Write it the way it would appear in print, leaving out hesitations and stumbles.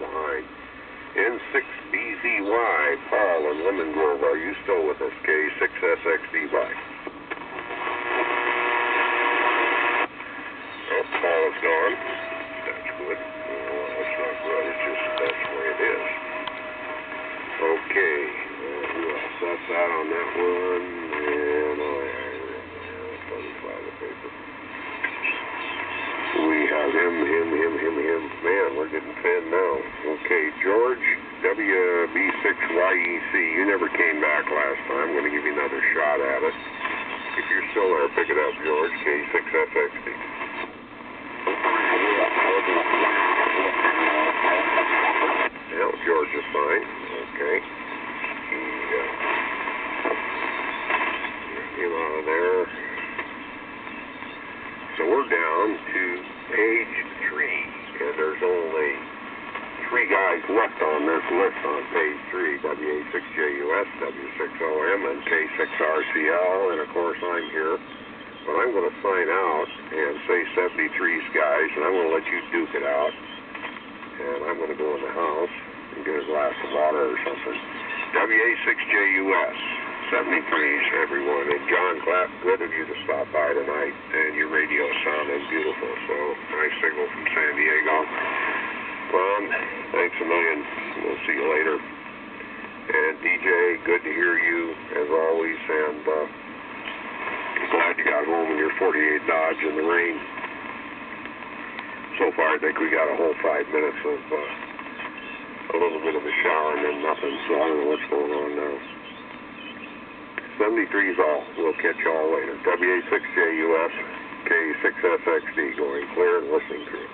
behind. N6BZY, Paul in Lemon Grove, are you still with us? K6SXD, bye. Oh, Paul is gone. That's good. Well, that's not good. It's just that's the way it is. Okay. Who else? That's that on that one. And let me file the paper. We have him. Man, we're getting thin now. Okay, George, WB6YEC. You never came back last time. I'm going to give you another shot at it. If you're still there, pick it up, George. K6FXD. Yeah, George is fine. Okay. Get him out of there. So we're down to page 3, and there's only 3 guys left on this list on page 3, WA6JUS, W6OM, and K6RCL, and of course I'm here. But I'm going to sign out and say 73's guys, and I'm going to let you duke it out. And I'm going to go in the house and get a glass of water or something. WA6JUS. 73s, everyone. And John Clapp, good of you to stop by tonight, and your radio sounded beautiful. So, nice signal from San Diego. Ron, thanks a million. We'll see you later. And DJ, good to hear you, as always, and glad you got home in your 48 Dodge in the rain. So far, I think we got a whole 5 minutes of a little bit of a shower and then nothing, so I don't know what's going on now. 73's all. We'll catch y'all later. WA6JUS, K6SXD, going clear and listening through.